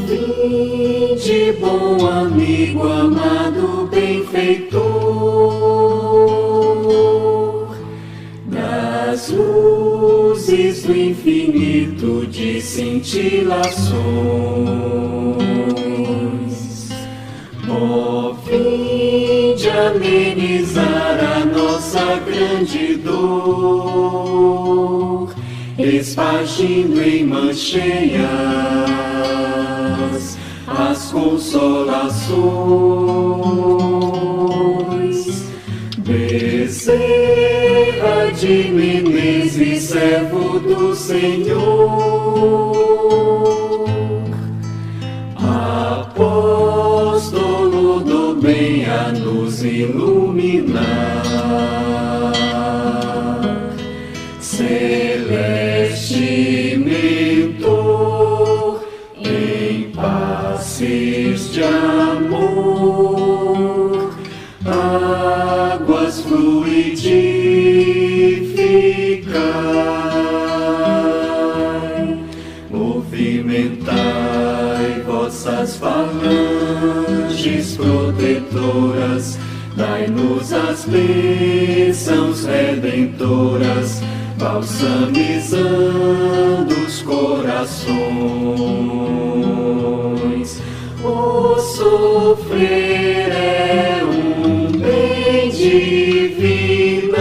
Vinde, bom amigo, amado benfeitor, das luzes do infinito de cintilações. Ó, vinde amenizar a nossa grande dor, espargindo em mãos cheias as consolações. Bezerra de Menezes, servo do Senhor, apóstolo do bem a nos iluminar, celeste mentor em passes de amor, águas fluidificai, movimentai vossas falanges protetoras, dai-nos as bênçãos redentoras, balsamizando os corações. O sofrer é um bem divinal,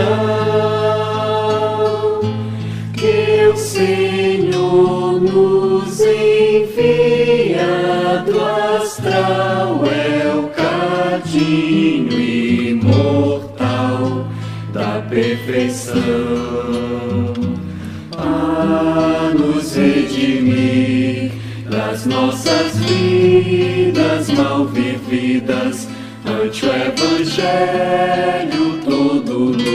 que o Senhor nos envia do astral, é o cadinho imortal da perfeição, a nos redimir das nossas vidas mal vividas, ante o Evangelho todo luz.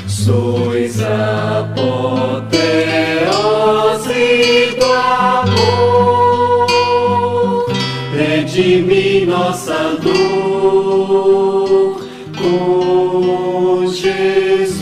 Sois a apoteose do amor, redimi nossa dor com Jesus.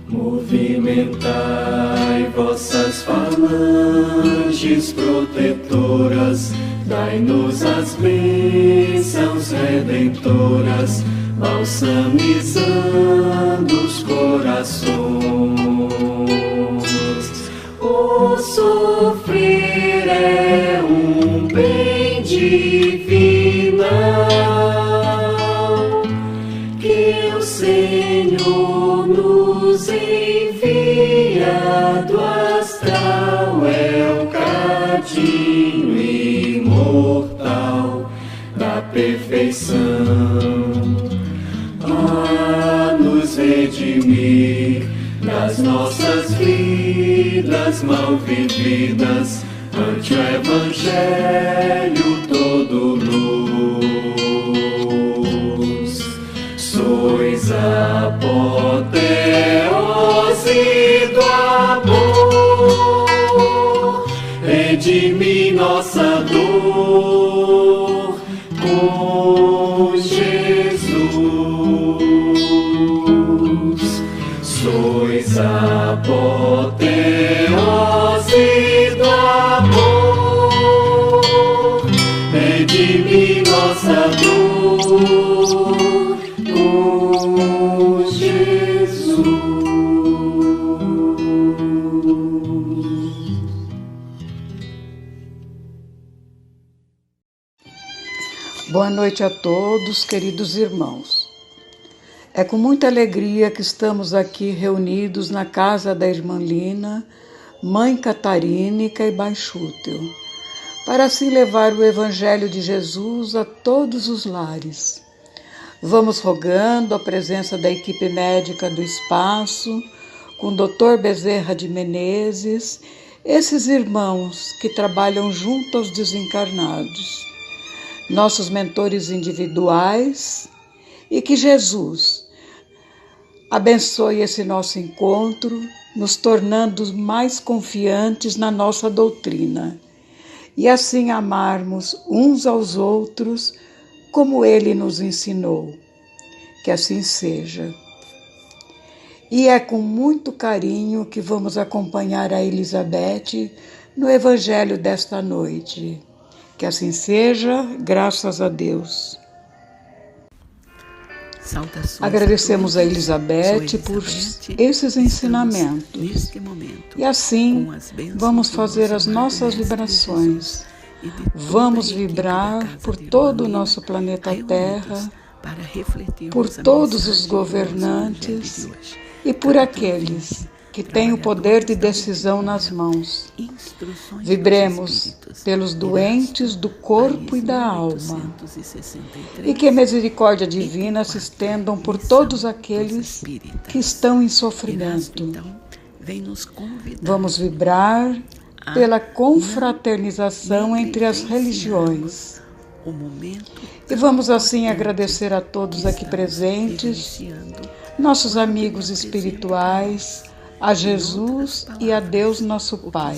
Movimentai vossas falanges protetoras, dai-nos as bênçãos redentoras, balsamizando os corações. O sofrer é um bem divinal, que o Senhor nos envia do astral, é o cadinho imortal da perfeição, a nos redimir das nossas vidas mal vividas, ante o Evangelho todo luz. Sois a apoteose do amor, redimi nossa dor com Jesus. Sois a apoteose do amor, Boa noite a todos, queridos irmãos. É com muita alegria que estamos aqui reunidos na casa da irmã Lina, mãe catarínica e baixútil, para assim levar o Evangelho de Jesus a todos os lares. Vamos rogando a presença da equipe médica do espaço, com o Dr. Bezerra de Menezes, esses irmãos que trabalham junto aos desencarnados, nossos mentores individuais, e que Jesus abençoe esse nosso encontro, nos tornando mais confiantes na nossa doutrina, e assim amarmos uns aos outros como Ele nos ensinou. Que assim seja. E é com muito carinho que vamos acompanhar a Elizabeth no Evangelho desta noite. Que assim seja, graças a Deus. Saudações. Agradecemos a Elizabeth por esses ensinamentos. E assim, vamos fazer as nossas vibrações. Vamos vibrar por todo o nosso planeta Terra, por todos os governantes e por aqueles que têm o poder de decisão nas mãos. Vibremos pelos doentes do corpo e da alma, e que a misericórdia divina se estendam por todos aqueles que estão em sofrimento. Vamos vibrar pela confraternização entre as religiões. E vamos assim agradecer a todos aqui presentes, nossos amigos espirituais, a Jesus e a Deus nosso Pai.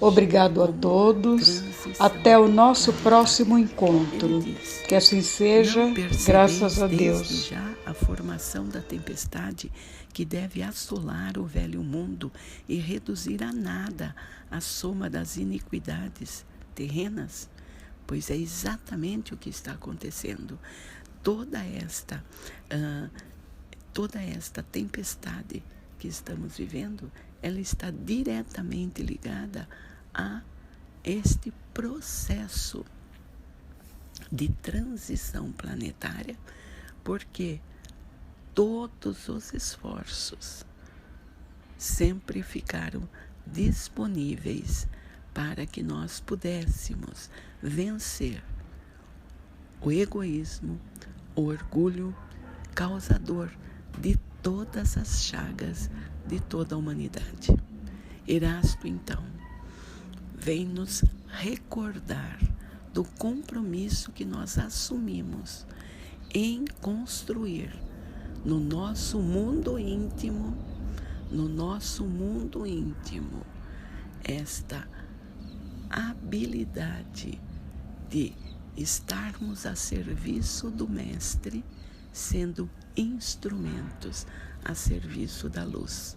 Obrigado a todos. Até o nosso próximo encontro. Que assim seja, graças a Deus. Já a formação da tempestade que deve assolar o velho mundo e reduzir a nada a soma das iniquidades terrenas? Pois é exatamente o que está acontecendo. Toda esta tempestade que estamos vivendo, ela está diretamente ligada a este processo de transição planetária, porque todos os esforços sempre ficaram disponíveis para que nós pudéssemos vencer o egoísmo, o orgulho causador de todas as chagas de toda a humanidade. Erasto, então, vem nos recordar do compromisso que nós assumimos em construir no nosso mundo íntimo, esta habilidade de estarmos a serviço do Mestre, sendo instrumentos a serviço da luz.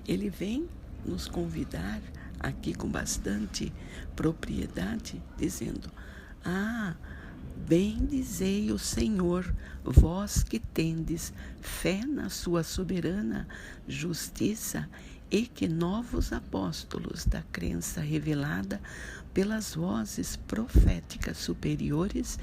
Ele vem nos convidar aqui com bastante propriedade, dizendo: bendizei o Senhor, vós que tendes fé na sua soberana justiça e que novos apóstolos da crença revelada pelas vozes proféticas superiores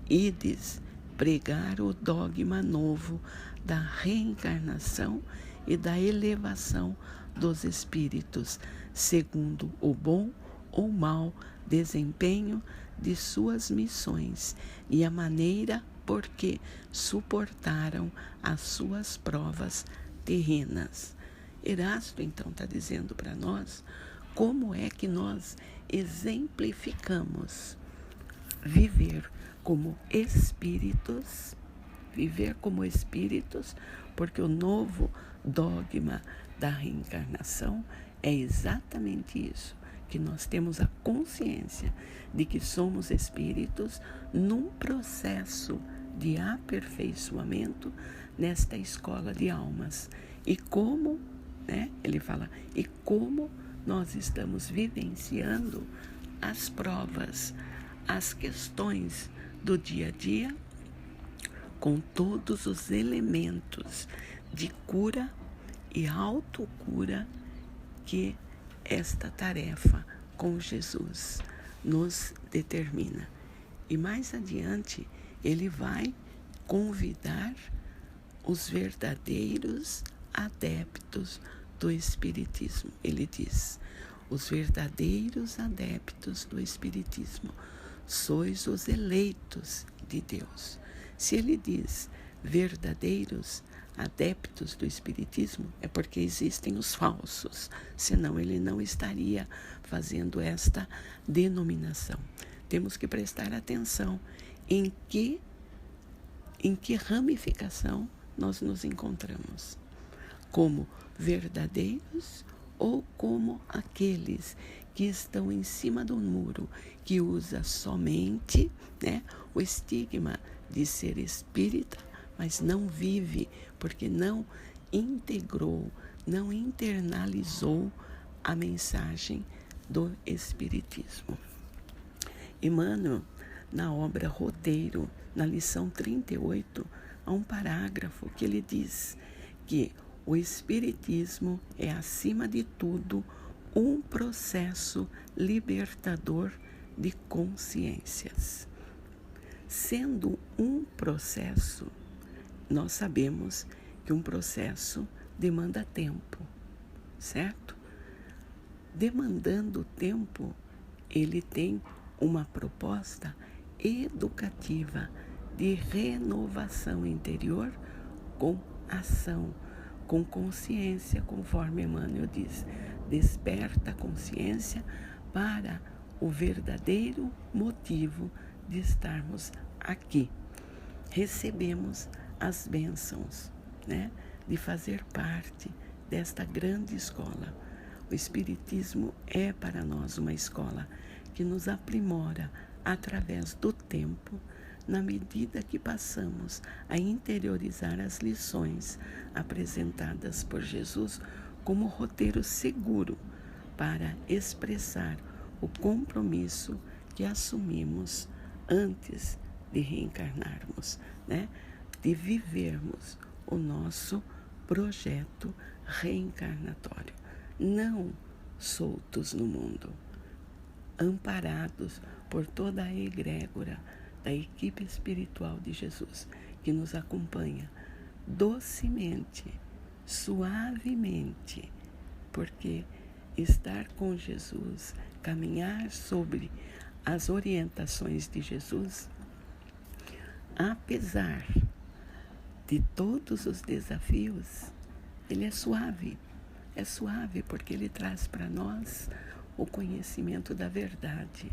ides pregar o dogma novo da reencarnação e da elevação dos espíritos, segundo o bom ou mau desempenho de suas missões e a maneira por que suportaram as suas provas terrenas. Erasto, então, está dizendo para nós como é que nós exemplificamos viver como espíritos, porque o novo dogma da reencarnação é exatamente isso, que nós temos a consciência de que somos espíritos num processo de aperfeiçoamento nesta escola de almas. E como, ele fala, e como nós estamos vivenciando as provas, as questões do dia a dia, com todos os elementos de cura e autocura que esta tarefa com Jesus nos determina. E mais adiante, ele vai convidar os verdadeiros adeptos do Espiritismo. Ele diz: os verdadeiros adeptos do Espiritismo, sois os eleitos de Deus. Se ele diz verdadeiros adeptos do Espiritismo, é porque existem os falsos, senão ele não estaria fazendo esta denominação. Temos que prestar atenção em que ramificação nós nos encontramos, como verdadeiros ou como aqueles que estão em cima do muro, que usa somente, o estigma de ser espírita, mas não vive, porque não integrou, não internalizou a mensagem do Espiritismo. Emmanuel, na obra Roteiro, na lição 38, há um parágrafo que ele diz que o Espiritismo é, acima de tudo, um processo libertador de consciências. Sendo um processo, nós sabemos que um processo demanda tempo, certo? Demandando tempo, ele tem uma proposta educativa de renovação interior com ação, com consciência, conforme Emmanuel diz, desperta a consciência para o verdadeiro motivo de estarmos aqui. Recebemos as bênçãos, de fazer parte desta grande escola. O Espiritismo é para nós uma escola que nos aprimora através do tempo, na medida que passamos a interiorizar as lições apresentadas por Jesus como roteiro seguro para expressar o compromisso que assumimos antes de reencarnarmos, de vivermos o nosso projeto reencarnatório, não soltos no mundo, amparados por toda a egrégora da equipe espiritual de Jesus, que nos acompanha docemente, suavemente, porque estar com Jesus, caminhar sobre as orientações de Jesus, apesar de todos os desafios, ele é suave. É suave porque ele traz para nós o conhecimento da verdade,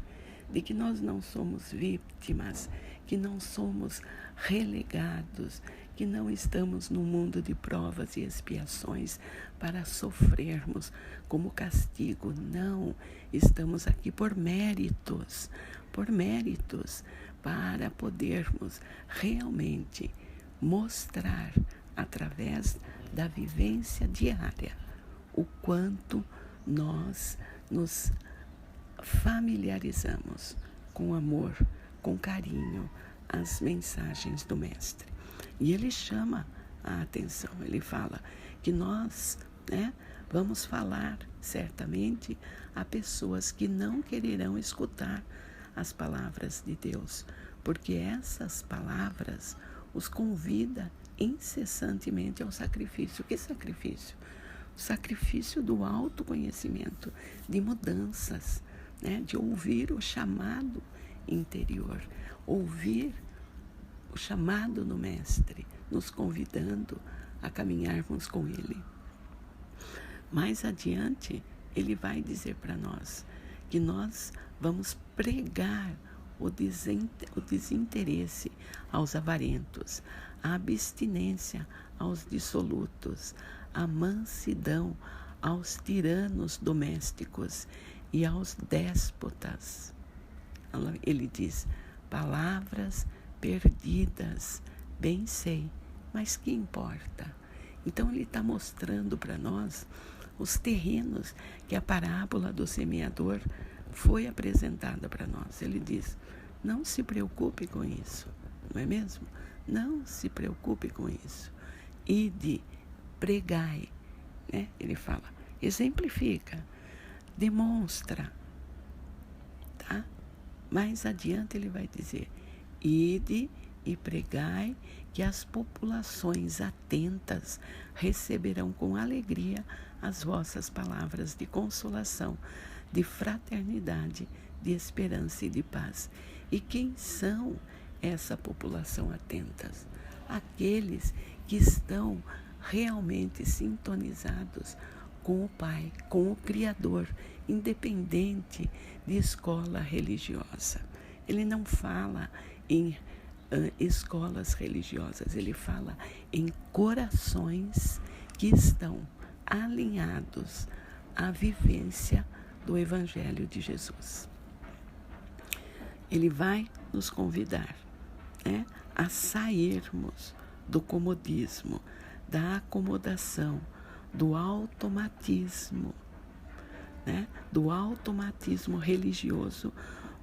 de que nós não somos vítimas, que não somos relegados, que não estamos no mundo de provas e expiações para sofrermos como castigo. Não, estamos aqui por méritos, para podermos realmente mostrar, através da vivência diária, o quanto nós nos familiarizamos com amor, com carinho, as mensagens do Mestre. E ele chama a atenção, ele fala que nós, vamos falar certamente a pessoas que não quererão escutar as palavras de Deus, porque essas palavras os convida incessantemente ao sacrifício. Que sacrifício? O sacrifício do autoconhecimento, de mudanças, de ouvir o chamado interior, ouvir o chamado do Mestre, nos convidando a caminharmos com Ele. Mais adiante, ele vai dizer para nós que nós vamos pregar o desinteresse aos avarentos, a abstinência aos dissolutos, a mansidão aos tiranos domésticos e aos déspotas. Ele diz, palavras perdidas, bem sei, mas que importa? Então ele está mostrando para nós os terrenos que a parábola do semeador foi apresentada para nós. Ele diz, não se preocupe com isso, não é mesmo? Não se preocupe com isso. Ide, pregai, Ele fala, exemplifica, demonstra, tá? Mais adiante ele vai dizer: ide e pregai que as populações atentas receberão com alegria as vossas palavras de consolação, de fraternidade, de esperança e de paz. E quem são essa população atentas? Aqueles que estão realmente sintonizados com o Pai, com o Criador, independente de escola religiosa. Ele não fala em escolas religiosas, ele fala em corações que estão alinhados à vivência do Evangelho de Jesus. Ele vai nos convidar, né, a sairmos do comodismo, da acomodação, do automatismo, né, do automatismo religioso,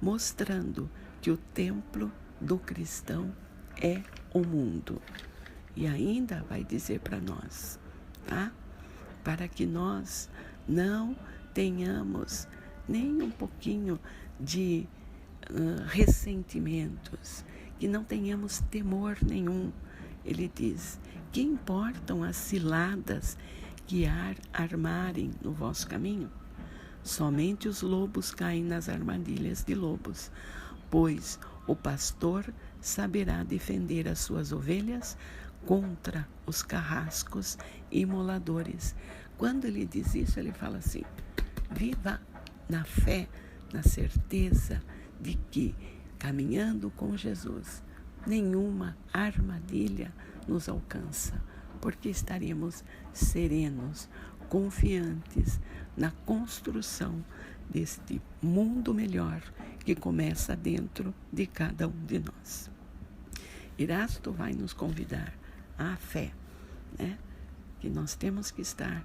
mostrando que o templo do cristão é o mundo. E ainda vai dizer para nós, tá? Para que nós não tenhamos nem um pouquinho de ressentimentos, que não tenhamos temor nenhum. Ele diz: que importam as ciladas que armarem no vosso caminho? Somente os lobos caem nas armadilhas de lobos, pois o pastor saberá defender as suas ovelhas contra os carrascos imoladores. Quando ele diz isso, ele fala assim: viva na fé, na certeza de que, caminhando com Jesus, nenhuma armadilha nos alcança, porque estaremos serenos, confiantes na construção deste mundo melhor que começa dentro de cada um de nós. Erasto vai nos convidar à fé, né? Que nós temos que estar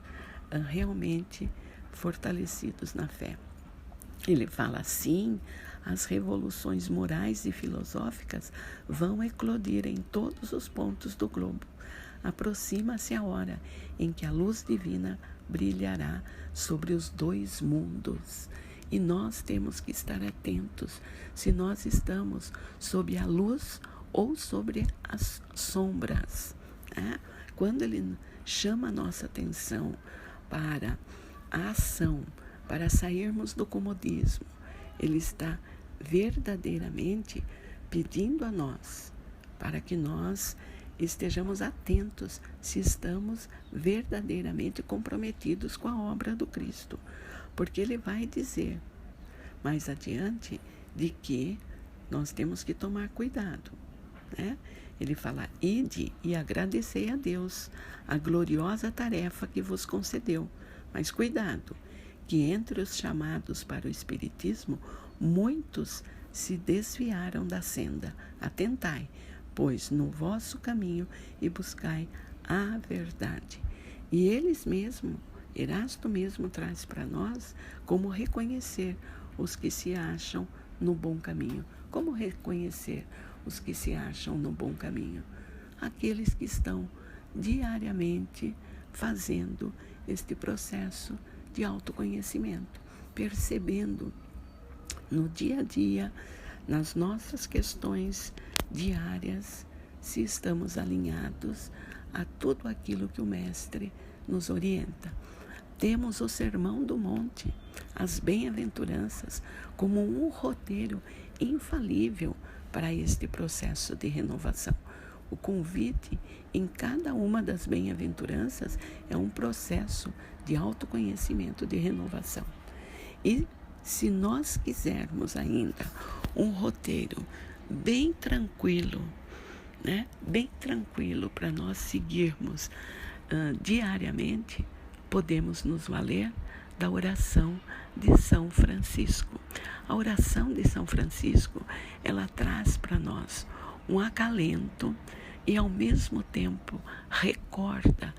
realmente fortalecidos na fé. Ele fala assim: as revoluções morais e filosóficas vão eclodir em todos os pontos do globo. Aproxima-se a hora em que a luz divina brilhará sobre os dois mundos. E nós temos que estar atentos se nós estamos sob a luz ou sobre as sombras, né? Quando ele chama a nossa atenção para a ação, para sairmos do comodismo, ele está verdadeiramente pedindo a nós para que nós estejamos atentos se estamos verdadeiramente comprometidos com a obra do Cristo. Porque ele vai dizer mais adiante de que nós temos que tomar cuidado, né? Ele fala: ide e agradecei a Deus a gloriosa tarefa que vos concedeu. Mas cuidado, que entre os chamados para o Espiritismo, muitos se desviaram da senda. Atentai, pois, no vosso caminho e buscai a verdade. E eles mesmos, Erasto mesmo traz para nós como reconhecer os que se acham no bom caminho. Como reconhecer os que se acham no bom caminho? Aqueles que estão diariamente fazendo este processo de autoconhecimento, percebendo no dia a dia, nas nossas questões diárias, se estamos alinhados a tudo aquilo que o Mestre nos orienta. Temos o Sermão do Monte, as bem-aventuranças, como um roteiro infalível para este processo de renovação. O convite em cada uma das bem-aventuranças é um processo de autoconhecimento, de renovação. E se nós quisermos ainda um roteiro bem tranquilo, né? Bem tranquilo para nós seguirmos diariamente, podemos nos valer da oração de São Francisco. A oração de São Francisco, ela traz para nós um acalento e, ao mesmo tempo, recorda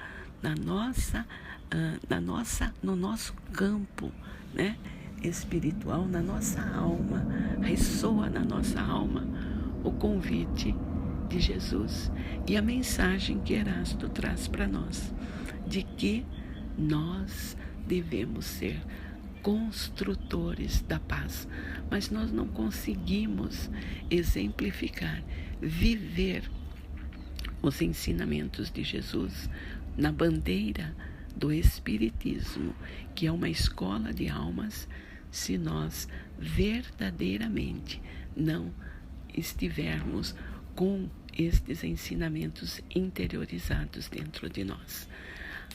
no nosso campo, né, espiritual, na nossa alma, ressoa na nossa alma o convite de Jesus e a mensagem que Erasto traz para nós, de que nós devemos ser construtores da paz, mas nós não conseguimos exemplificar, viver os ensinamentos de Jesus na bandeira do Espiritismo, que é uma escola de almas, se nós verdadeiramente não estivermos com estes ensinamentos interiorizados dentro de nós.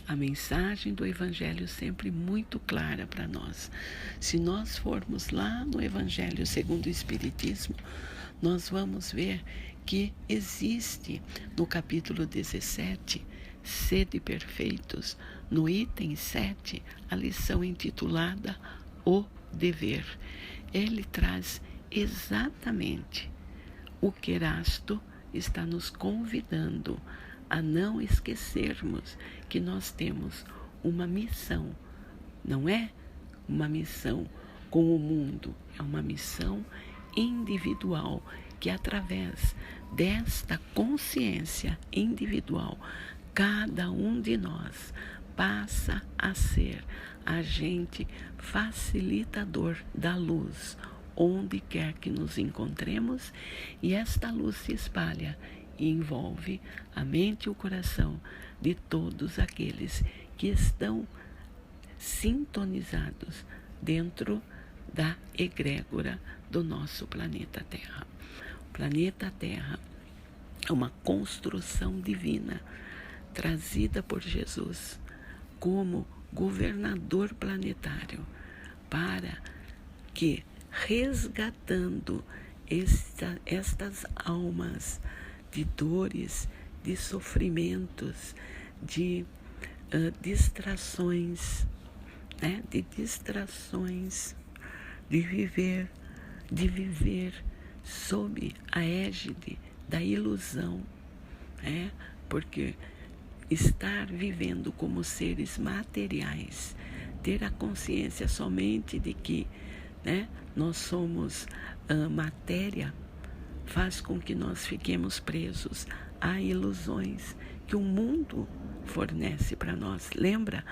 A mensagem do Evangelho sempre muito clara para nós. Se nós formos lá no Evangelho segundo o Espiritismo, nós vamos ver que existe no capítulo 17, Sede Perfeitos, no item 7, a lição intitulada O Dever. Ele traz exatamente o que Erasto está nos convidando a não esquecermos que nós temos uma missão. Não é uma missão com o mundo, é uma missão individual que, através desta consciência individual, cada um de nós passa a ser agente facilitador da luz, onde quer que nos encontremos, e esta luz se espalha e envolve a mente e o coração de todos aqueles que estão sintonizados dentro da egrégora do nosso planeta Terra. O planeta Terra é uma construção divina trazida por Jesus como governador planetário, para que, resgatando estas almas de dores, de sofrimentos, de distrações, de viver sob a égide da ilusão, porque estar vivendo como seres materiais, ter a consciência somente de que nós somos matéria, faz com que nós fiquemos presos a ilusões que o mundo fornece para nós. Lembra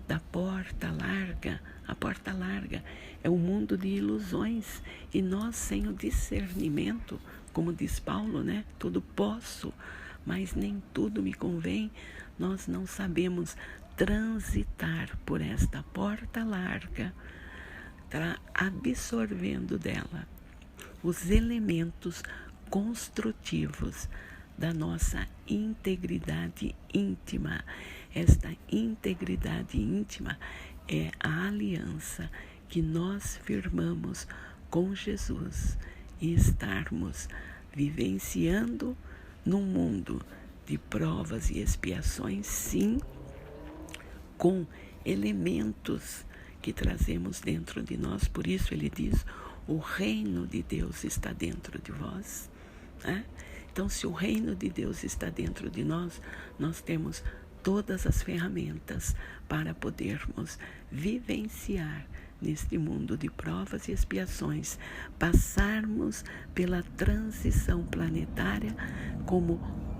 da porta larga? A porta larga é um mundo de ilusões, e nós, sem o discernimento, como diz Paulo, tudo posso, mas nem tudo me convém. Nós não sabemos transitar por esta porta larga, absorvendo dela os elementos construtivos da nossa integridade íntima. Esta integridade íntima é a aliança que nós firmamos com Jesus, e estarmos vivenciando num mundo de provas e expiações, sim, com elementos que trazemos dentro de nós. Por isso ele diz: o reino de Deus está dentro de vós. Então, se o reino de Deus está dentro de nós, nós temos todas as ferramentas para podermos vivenciar neste mundo de provas e expiações, passarmos pela transição planetária como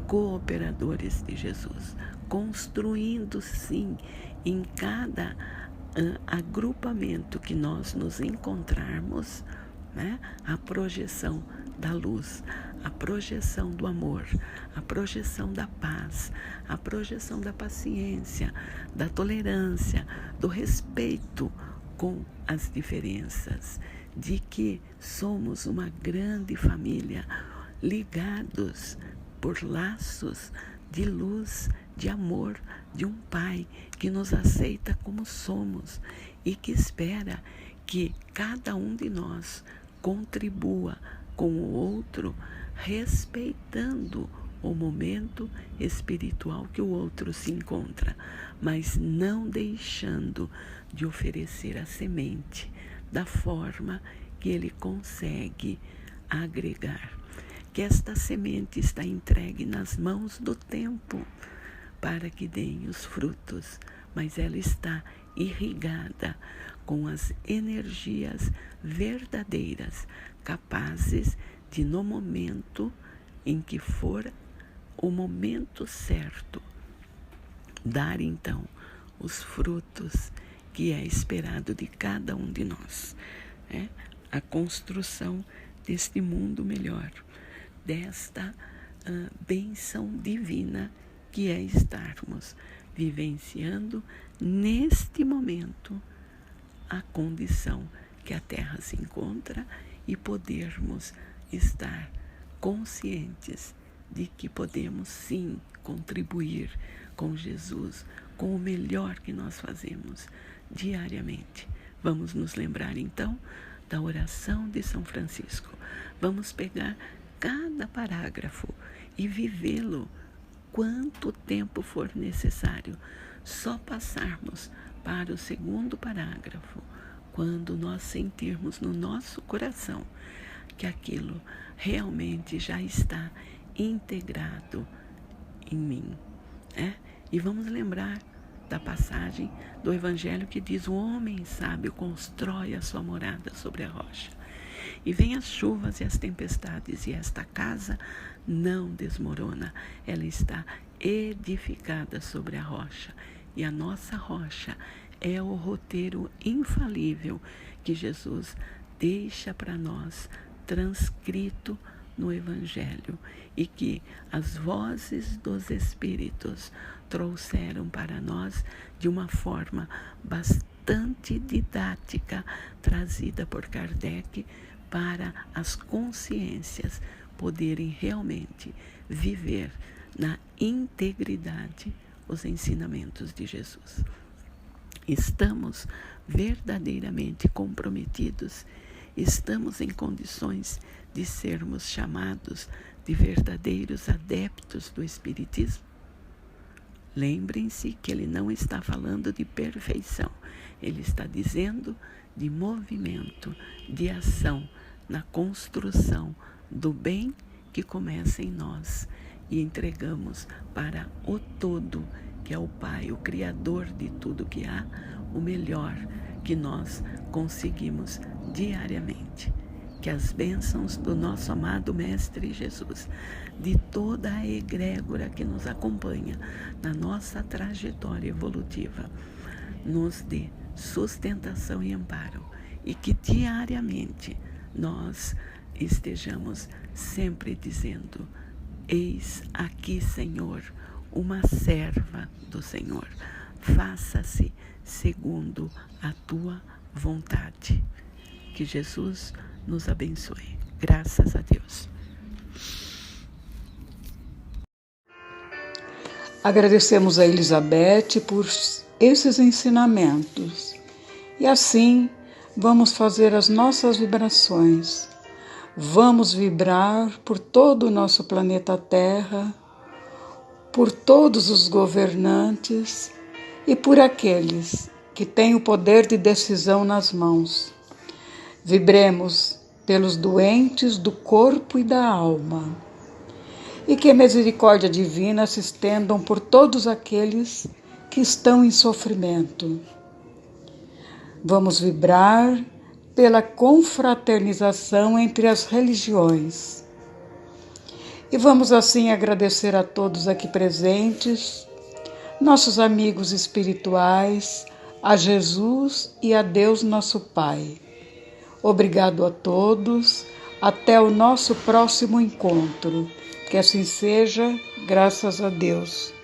cooperadores de Jesus, construindo, sim, em cada agrupamento que nós nos encontrarmos, a projeção da luz, a projeção do amor, a projeção da paz, a projeção da paciência, da tolerância, do respeito com as diferenças, de que somos uma grande família, ligados por laços de luz, de amor, de um Pai que nos aceita como somos e que espera que cada um de nós contribua com o outro, respeitando o momento espiritual que o outro se encontra, mas não deixando de oferecer a semente da forma que ele consegue agregar. Que esta semente está entregue nas mãos do tempo para que deem os frutos, mas ela está irrigada com as energias verdadeiras, capazes de, no momento em que for o momento certo, dar então os frutos que é esperado de cada um de nós. A construção deste mundo melhor, desta bênção divina que é estarmos vivenciando neste momento a condição que a Terra se encontra e podermos estar conscientes de que podemos sim contribuir com Jesus, com o melhor que nós fazemos diariamente. Vamos nos lembrar então da oração de São Francisco. Vamos pegar cada parágrafo e vivê-lo quanto tempo for necessário. Só passarmos para o segundo parágrafo quando nós sentirmos no nosso coração que aquilo realmente já está integrado em mim. E vamos lembrar da passagem do Evangelho que diz: o homem sábio constrói a sua morada sobre a rocha. E vêm as chuvas e as tempestades, e esta casa não desmorona, ela está edificada sobre a rocha. E a nossa rocha é o roteiro infalível que Jesus deixa para nós, transcrito no Evangelho, e que as vozes dos Espíritos trouxeram para nós de uma forma bastante didática, trazida por Kardec, para as consciências poderem realmente viver na integridade os ensinamentos de Jesus. Estamos verdadeiramente comprometidos, estamos em condições de sermos chamados de verdadeiros adeptos do Espiritismo? Lembrem-se que ele não está falando de perfeição, ele está dizendo de movimento, de ação na construção do bem que começa em nós e entregamos para o todo, que é o Pai, o Criador de tudo que há, o melhor que nós conseguimos diariamente. Que as bênçãos do nosso amado Mestre Jesus, de toda a egrégora que nos acompanha na nossa trajetória evolutiva, nos dê sustentação e amparo, e que diariamente nós estejamos sempre dizendo: eis aqui, Senhor, uma serva do Senhor, faça-se segundo a tua vontade. Que Jesus nos abençoe. Graças a Deus. Agradecemos a Elizabeth por esses ensinamentos. E assim, vamos fazer as nossas vibrações. Vamos vibrar por todo o nosso planeta Terra, por todos os governantes e por aqueles que têm o poder de decisão nas mãos. Vibremos pelos doentes do corpo e da alma. E que a misericórdia divina se estendam por todos aqueles que estão em sofrimento. Vamos vibrar pela confraternização entre as religiões. E vamos assim agradecer a todos aqui presentes, nossos amigos espirituais, a Jesus e a Deus nosso Pai. Obrigado a todos, até o nosso próximo encontro. Que assim seja, graças a Deus.